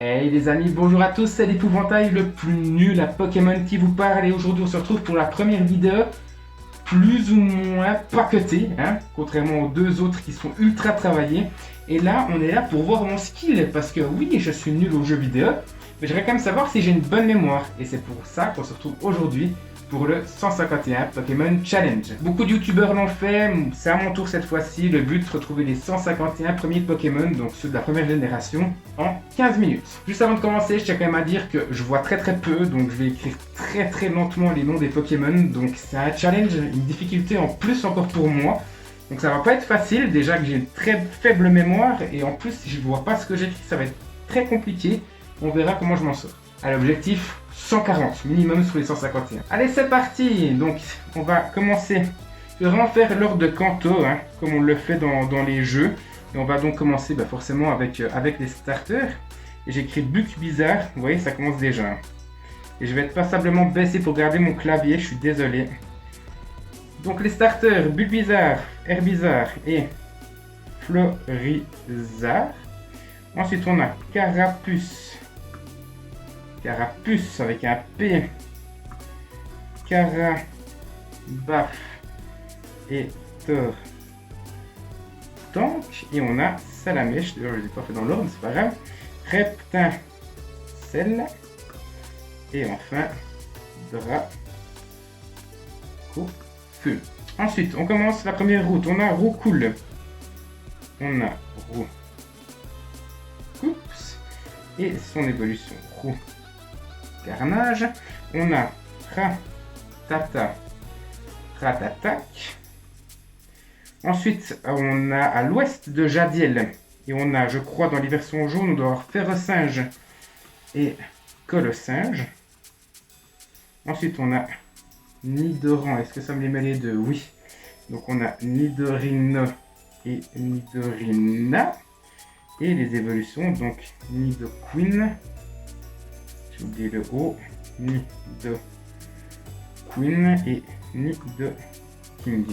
Hey les amis, bonjour à tous, c'est l'épouvantail le plus nul à Pokémon qui vous parle et aujourd'hui on se retrouve pour la première vidéo plus ou moins paquetée, hein, contrairement aux deux autres qui sont ultra travaillés. Et là on est là pour voir mon skill parce que oui je suis nul aux jeux vidéo, mais j'aimerais quand même savoir si j'ai une bonne mémoire et c'est pour ça qu'on se retrouve aujourd'hui pour le 151 Pokémon Challenge. Beaucoup de youtubeurs l'ont fait, c'est à mon tour cette fois-ci. Le but, retrouver les 151 premiers Pokémon, donc ceux de la première génération, en 15 minutes. Juste avant de commencer, je tiens quand même à dire que je vois très peu, donc je vais écrire très lentement les noms des Pokémon. Donc c'est un challenge, une difficulté en plus encore pour moi. Donc ça va pas être facile, déjà que j'ai une très faible mémoire, et en plus si je vois pas ce que j'écris, ça va être très compliqué. On verra comment je m'en sors. Allez, objectif 140 minimum sur les 151. Allez, c'est parti. Donc, on va commencer. Je vais vraiment faire l'ordre de Kanto, hein, comme on le fait dans les jeux. Et on va donc commencer forcément avec les starters. Et j'écris Buck Bizarre. Vous voyez, ça commence déjà. Hein. Et je vais être passablement baissé pour garder mon clavier. Je suis désolé. Donc, les starters Bulbizarre, Herbizarre et Florizarre. Ensuite, on a Carapuce. Carapuce avec un P, Carabaf et Tortank. Et on a Salamèche, d'ailleurs je ne l'ai pas fait dans l'ordre, c'est pas grave. Reptincelle. Et enfin, Dracofeu. Ensuite, on commence la première route. On a Roucoule. On a Roucoups. Et son évolution. Carnage, on a Ratatac. Ensuite, on a à l'ouest de Jadiel. Et on a, je crois, dans les versions jaunes, on doit avoir Ferrosinge et Colossinge. Ensuite, on a Nidoran. Est-ce que ça me les met les deux? Oui. Donc, on a Nidorino et Nidorina. Et les évolutions, donc Nidoqueen. J'ai oublié le O, Nidoqueen et Nidoking.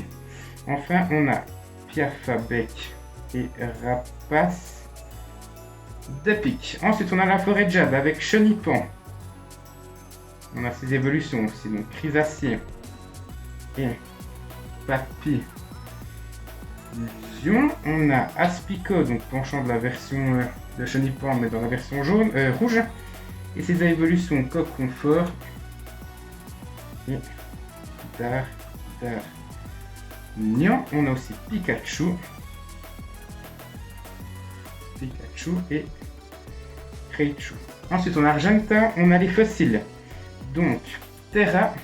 Enfin, on a Piafabec et Rapace d'Epic. Ensuite, on a la forêt de Jade avec Chenipan. On a ses évolutions aussi, donc Chrysacier et Papillion. On a Aspico, donc penchant de la version de Chenipan, mais dans la version jaune, rouge. Et ses évolutions Coq Confort et Darnian. On a aussi Pikachu et Raichu. Ensuite, on a Argenta, on a les fossiles. Donc, Terra,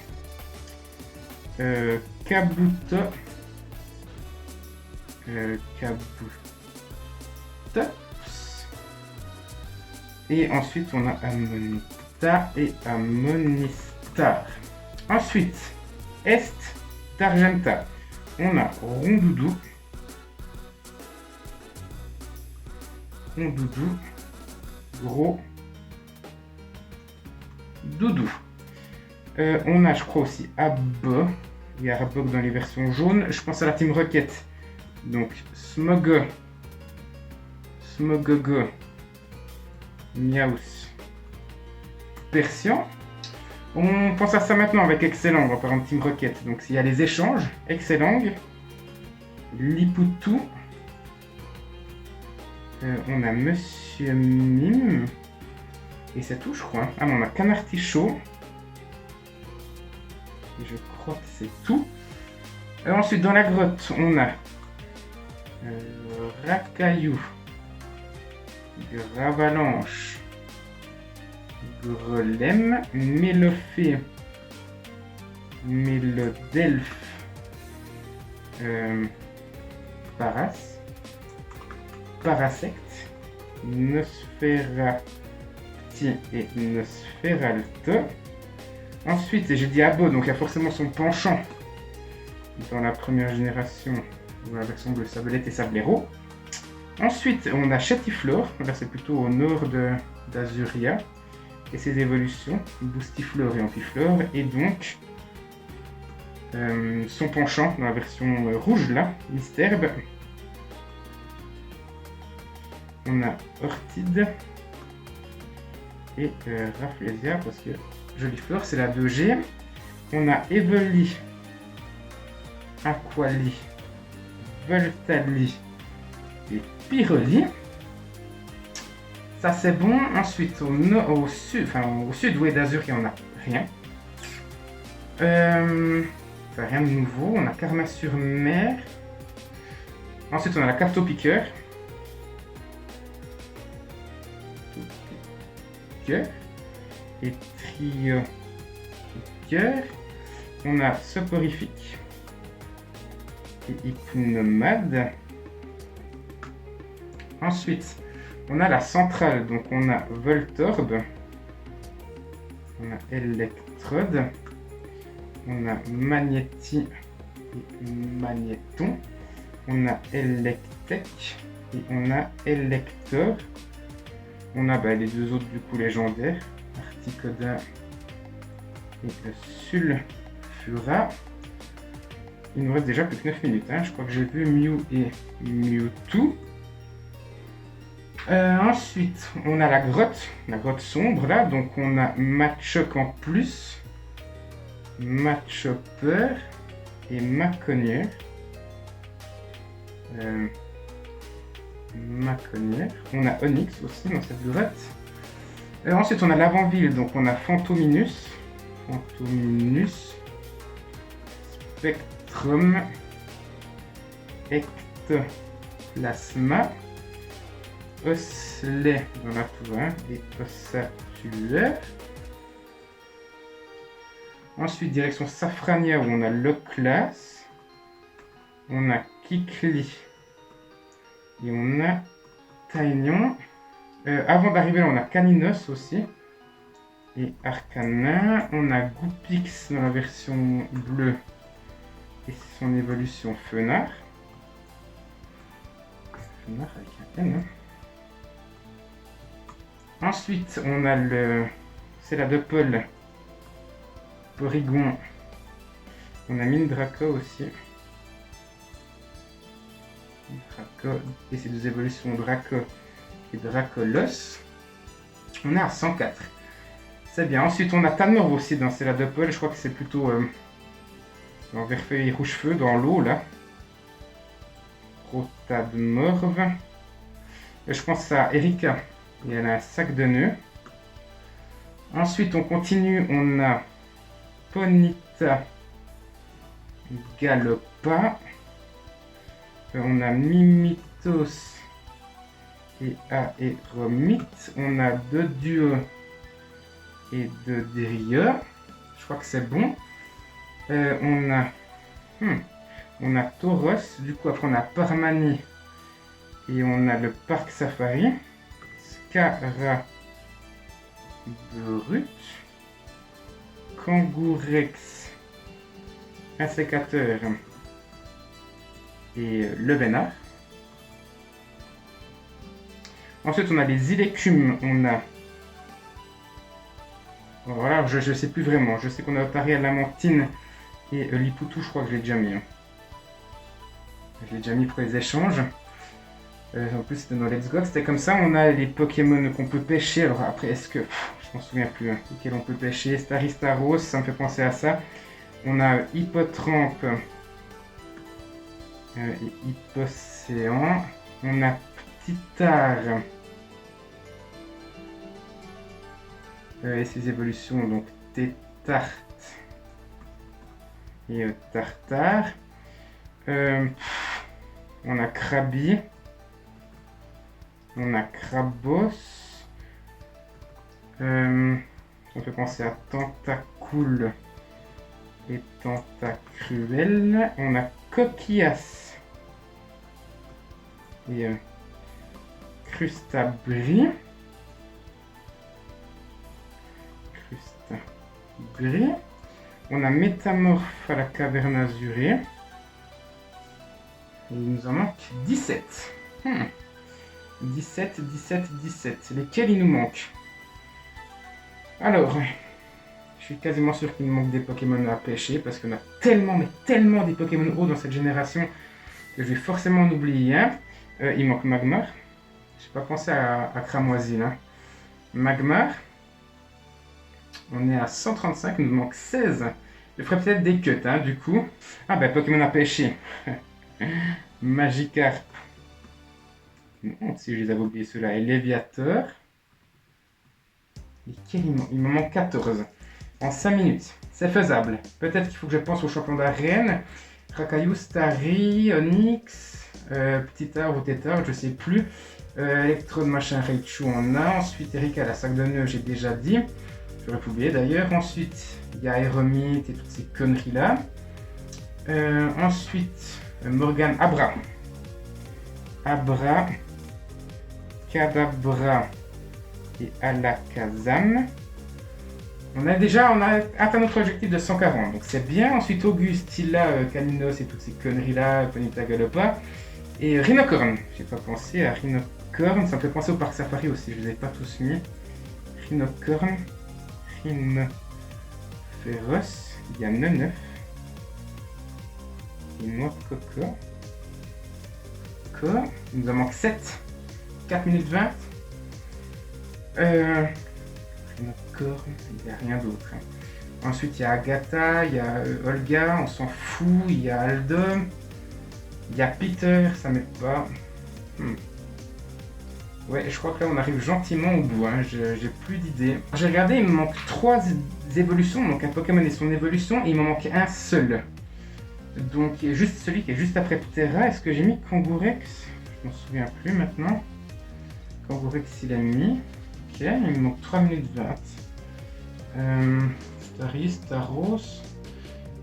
Kabuto, et ensuite, on a Amonita et Amonistar. Ensuite, Est d'Argenta. On a Rondoudou. Gros Doudou. On a, je crois, aussi Abo. Il y a Arbok dans les versions jaunes. Je pense à la Team Rocket. Donc, Smogogo. Miaus. Persian. On pense à ça maintenant avec Excellang, on va faire un Team Rocket. Donc s'il y a les échanges, Excellang, Liputu, on a Monsieur Mime, et c'est tout je crois. Ah non, on a Canartichaud, et je crois que c'est tout. Ensuite dans la grotte, on a Racaillou, Gravalanche, Grelem, Mélophée, Mélodelphe, Parasect, Nosferati et Nosferalto. Ensuite, j'ai dit Abo, donc il y a forcément son penchant dans la première génération, dans la version bleu Sablette et Sablero. Ensuite, on a Chatiflore, là c'est plutôt au nord d'Azuria, et ses évolutions, Boostiflore et Ampiflore, et donc son penchant dans la version rouge là, Misterbe. On a Ortide, et Rafflesia parce que jolie fleur, c'est la 2G. On a Evely, Aquali, Voltali et Pyroli. Ça c'est bon. Ensuite au sud Ouest d'Azur, il n'y en a rien. Rien de nouveau. On a Karma-sur-Mer. Ensuite on a la Captopiqueur. Et Trio Piqueur. On a Soporifique et Hypnomade. Ensuite, on a la centrale, donc on a Voltorb, on a Electrode, on a Magnéti et Magnéton, on a Electek et on a Elector. On a les deux autres du coup légendaires, Articoda et Sulfura. Il nous reste déjà plus que 9 minutes, hein. Je crois que j'ai vu Mew et Mewtwo. Ensuite, on a la grotte sombre là, donc on a Machoke en plus, Machopper et Maconière. On a Onyx aussi dans cette grotte. Ensuite, on a l'avant-ville, donc on a Phantominus, Spectrum, Ectoplasma, Osselet dans la tour 1 et Ossatueur. Ensuite, direction Safrania où on a Loclas, on a Kikli et on a Taignon. Avant d'arriver là, on a Caninos aussi et Arcana. On a Goupix dans la version bleue et son évolution Fenard. Fenard avec un N. Ensuite, on a c'est la Doppel Porygon. On a Mindraco aussi. Draco et ses deux évolutions Draco et Dracolos. On est à 104. C'est bien. Ensuite, on a Tanmor aussi dans c'est la Doppel. Je crois que c'est plutôt dans Verfeuille et Rouge-Feu, dans l'eau là. Rotadmorve. Je pense à Erika. Et elle a un sac de nœuds. Ensuite, on continue. On a Ponyta Galopa. On a Mimitos et Aéromite. On a deux duos et deux Dérieux. Je crois que c'est bon. On a Tauros. Du coup, après, on a Parmani. Et on a le Parc Safari. Scara Brut. Kangourex. Un sécateur. Et le Vénard. Ensuite, on a les Ilécumes. On a... Voilà, je ne sais plus vraiment. Je sais qu'on a Otaria, Lamantine et Lipoutou, je crois que je l'ai déjà mis. Je l'ai déjà mis pour les échanges. En plus, c'était dans Let's Go. C'était comme ça. On a les Pokémon qu'on peut pêcher. Alors après, est-ce que... je m'en souviens plus. Hein, lesquels on peut pêcher. Staristaros, ça me fait penser à ça. On a Hippotrampe. Et Hippocéan. On a Ptitar et ses évolutions, donc Tétart et Tartare. On a Krabi. On a Krabos. On peut penser à Tentacool et Tentacruel. On a Coquillas. Et Crustabri. On a Métamorphe à la caverne azurée. Et il nous en manque 17. 17. Lesquels il nous manque? Alors, je suis quasiment sûr qu'il nous manque des Pokémon à pêcher parce qu'on a tellement, mais tellement des Pokémon hauts dans cette génération que je vais forcément en oublier un. Il manque Magmar. Je n'ai pas pensé à Cramoisi là. Magmar. On est à 135, il nous manque 16. Je ferai peut-être des cuts, hein, du coup. Ah bah Pokémon à pêcher. Magikarp. Si je les avais oubliés ceux-là. Et Léviateur. Et il me manque 14. En 5 minutes. C'est faisable. Peut-être qu'il faut que je pense aux champions d'arène. Rakayu, Starry, Onyx, Petit Art ou Tétard, je sais plus. Electrode, machin, Raichu, on a. Ensuite, Erika, la sac de nœuds, j'ai déjà dit. J'aurais pu oublier d'ailleurs. Ensuite, il y a Aeromite et toutes ces conneries-là. Ensuite, Morgan, Abra. Abra, Kadabra et Alakazam. On a atteint notre objectif de 140, donc c'est bien. Ensuite, Auguste, Caninos et toutes ces conneries-là, Ponyta Galopa. Et Rhinocorn, j'ai pas pensé à Rhinocorn, ça me fait penser au parc Safari aussi, je les ai pas tous mis. Rhinocorn, Rhinophéros, il y a 9. Et Noix de Coco. Il nous en manque 7. 4 minutes 20. Rhinocorn, il n'y a rien d'autre. Ensuite, il y a Agatha, il y a Olga, on s'en fout. Il y a Aldom, il y a Peter, ça m'aide pas. Ouais, je crois que là, on arrive gentiment au bout. Hein. J'ai plus d'idées. J'ai regardé, il me manque 3 évolutions. Donc, un Pokémon et son évolution, et il m'en manque un seul. Donc, juste celui qui est juste après Ptera. Est-ce que j'ai mis Kangourex? Je m'en souviens plus maintenant. Kangourex, il a mis. Ok, il me manque 3 minutes 20. Starry, Staros,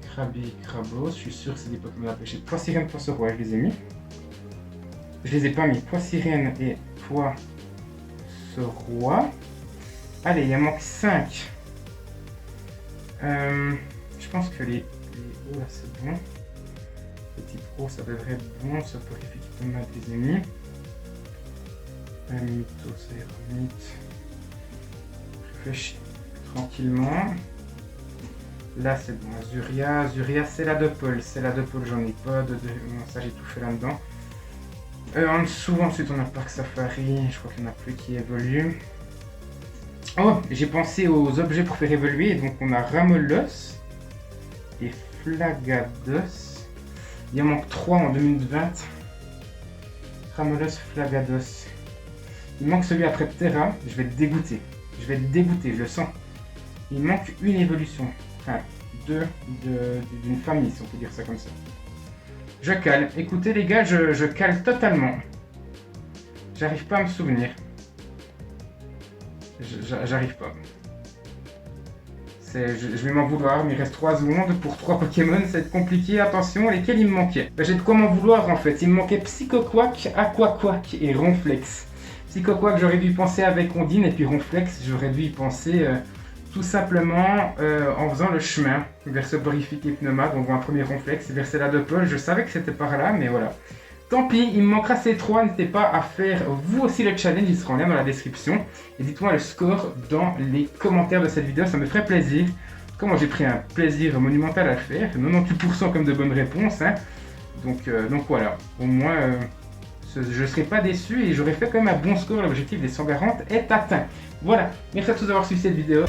Krabi, Krabos. Je suis sûr que c'est des Pokémon à pêcher. Poissirène, Poisson-Roi, je les ai mis. Je les ai pas mis. Poissirène et Poisson-Roi. Allez, il en manque 5. Je pense que les hauts là c'est bon. Petit pro ça devrait être bon. Ça purifie qui peut mettre les ennemis. Mythos, Aeromite. Réfléchis tranquillement. Là c'est bon. Azuria, c'est la Dopole. C'est la Dopole, j'en ai pas. Ça j'ai tout fait là-dedans. En dessous, ensuite on a Parc Safari. Je crois qu'il n'y en a plus qui évoluent. Oh, j'ai pensé aux objets pour faire évoluer. Donc on a Ramolos et Flagados. Il en manque 3 en 2020. Ramolos, Flagados. Il manque celui après Ptera. Je vais être dégoûté. Je le sens. Il manque une évolution. Enfin, deux d'une famille, si on peut dire ça comme ça. Je cale. Écoutez les gars, je cale totalement. J'arrive pas à me souvenir. J'arrive pas. Je vais m'en vouloir, mais il reste 3 secondes pour 3 Pokémon, ça va être compliqué. Attention, lesquels il me manquait? J'ai de quoi m'en vouloir en fait. Il me manquait Psychoquack, Aquaquack et Ronflex. Psychoquack, j'aurais dû y penser avec Ondine, et puis Ronflex, j'aurais dû y penser tout simplement en faisant le chemin vers ce Borifique et Pneuma. Donc un premier Ronflex, vers celle-là de Paul. Je savais que c'était par là, mais voilà. Tant pis, il me manquera ces 3, n'hésitez pas à faire vous aussi le challenge, il sera en lien dans la description. Et dites-moi le score dans les commentaires de cette vidéo, ça me ferait plaisir. Moi j'ai pris un plaisir monumental à le faire, 98% comme de bonnes réponses. Hein. Donc voilà, au moins je ne serai pas déçu et j'aurai fait quand même un bon score, l'objectif des 140 est atteint. Voilà, merci à tous d'avoir suivi cette vidéo.